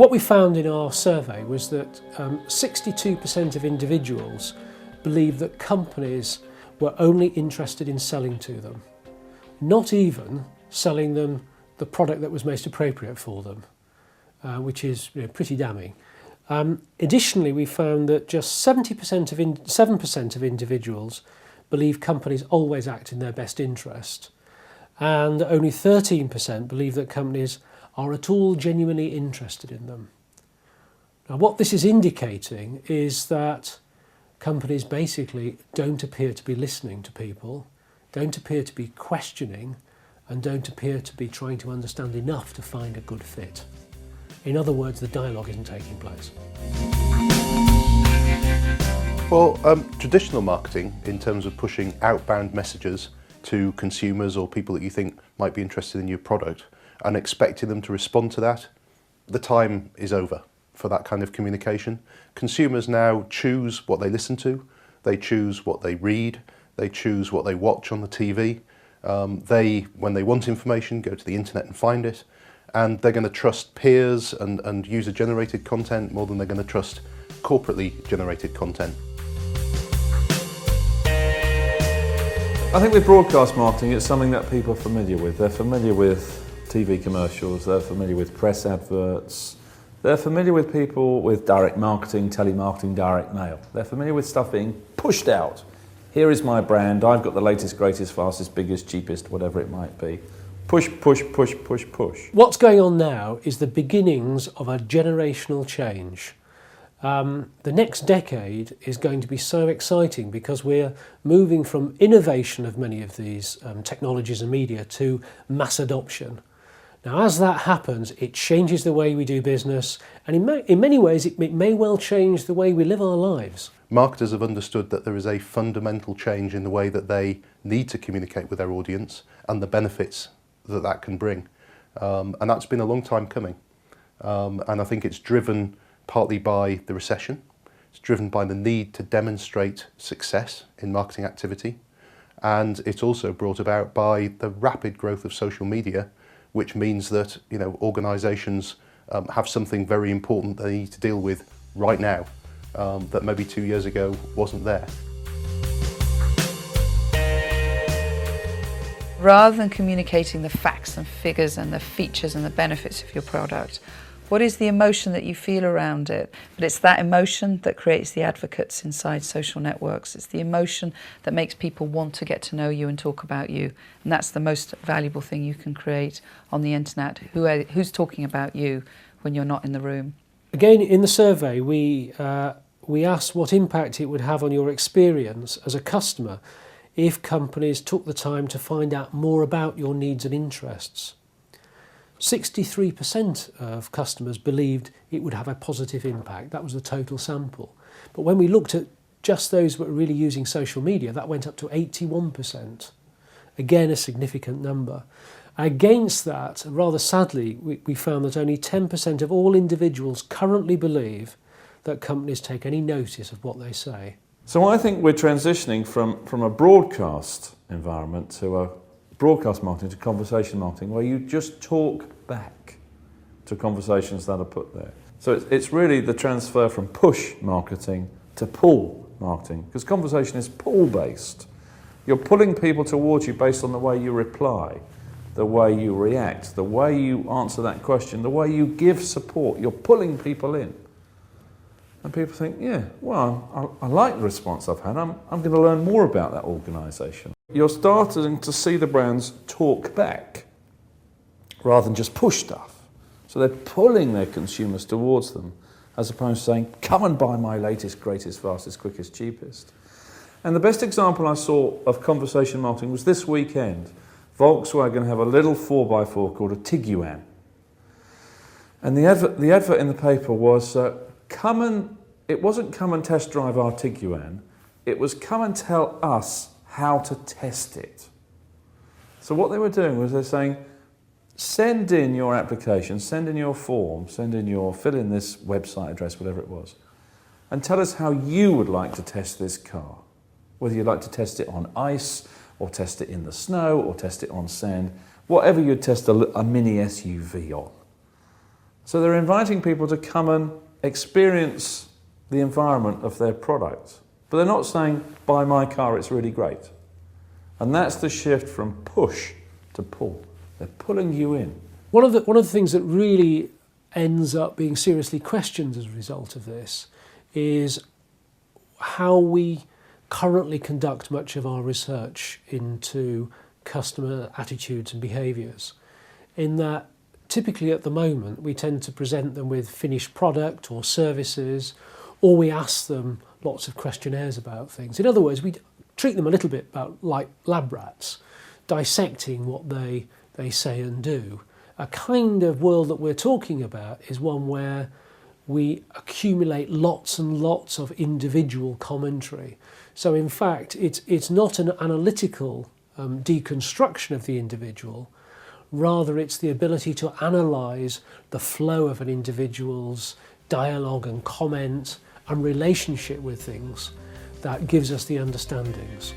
What we found in our survey was that 62% of individuals believed that companies were only interested in selling to them, not even selling them the product that was most appropriate for them, which is pretty damning. Additionally, we found that just 7% of individuals believe companies always act in their best interest, and only 13% believe that companies are at all genuinely interested in them. Now, what this is indicating is that companies basically don't appear to be listening to people, don't appear to be questioning, and don't appear to be trying to understand enough to find a good fit. In other words, the dialogue isn't taking place. Well, traditional marketing, in terms of pushing outbound messages to consumers or people that you think might be interested in your product and expecting them to respond to that, the time is over for that kind of communication. Consumers now choose what they listen to, they choose what they read, they choose what they watch on the TV. When they want information, go to the internet and find it, and they're going to trust peers and user-generated content more than they're going to trust corporately generated content. I think with broadcast marketing, it's something that people are familiar with. They're familiar with TV commercials, they're familiar with press adverts, they're familiar with people with direct marketing, telemarketing, direct mail. They're familiar with stuff being pushed out. Here is my brand, I've got the latest, greatest, fastest, biggest, cheapest, whatever it might be. Push, push, push, push, push. What's going on now is the beginnings of a generational change. The next decade is going to be so exciting because we're moving from innovation of many of these technologies and media to mass adoption. Now, as that happens, it changes the way we do business, and in many ways it may well change the way we live our lives. Marketers have understood that there is a fundamental change in the way that they need to communicate with their audience and the benefits that that can bring. And that's been a long time coming. And I think it's driven partly by the recession. It's driven by the need to demonstrate success in marketing activity. And it's also brought about by the rapid growth of social media, which means that organisations have something very important they need to deal with right now that maybe 2 years ago wasn't there. Rather than communicating the facts and figures and the features and the benefits of your product, what is the emotion that you feel around it? But it's that emotion that creates the advocates inside social networks. It's the emotion that makes people want to get to know you and talk about you. And that's the most valuable thing you can create on the internet. Who's talking about you when you're not in the room? Again, in the survey, we asked what impact it would have on your experience as a customer if companies took the time to find out more about your needs and interests. 63% of customers believed it would have a positive impact. That was the total sample. But when we looked at just those who were really using social media, that went up to 81%. Again, a significant number. Against that, rather sadly, we found that only 10% of all individuals currently believe that companies take any notice of what they say. So I think we're transitioning from a broadcast environment to a broadcast marketing to conversation marketing, where you just talk back to conversations that are put there. So it's really the transfer from push marketing to pull marketing, because conversation is pull-based. You're pulling people towards you based on the way you reply, the way you react, the way you answer that question, the way you give support. You're pulling people in. And people think, yeah, well, I like the response I've had. I'm going to learn more about that organisation. You're starting to see the brands talk back rather than just push stuff. So they're pulling their consumers towards them, as opposed to saying, come and buy my latest, greatest, fastest, quickest, cheapest. And the best example I saw of conversation marketing was this weekend. Volkswagen have a little 4x4 called a Tiguan. And the advert in the paper was, it wasn't come and test drive our Tiguan, it was come and tell us how to test it. So what they were doing was they're saying, send in your application, send in your form, fill in this website address, whatever it was, and tell us how you would like to test this car. Whether you'd like to test it on ice, or test it in the snow, or test it on sand, whatever you'd test a mini SUV on. So they're inviting people to come and experience the environment of their product. But they're not saying, buy my car, it's really great. And that's the shift from push to pull. They're pulling you in. One of the things that really ends up being seriously questioned as a result of this is how we currently conduct much of our research into customer attitudes and behaviours, in that typically at the moment we tend to present them with finished product or services, or we ask them lots of questionnaires about things. In other words, we treat them a little bit like lab rats, dissecting what they say and do. A kind of world that we're talking about is one where we accumulate lots and lots of individual commentary. So in fact, it's not an analytical deconstruction of the individual, rather it's the ability to analyse the flow of an individual's dialogue and comment and relationship with things that gives us the understandings.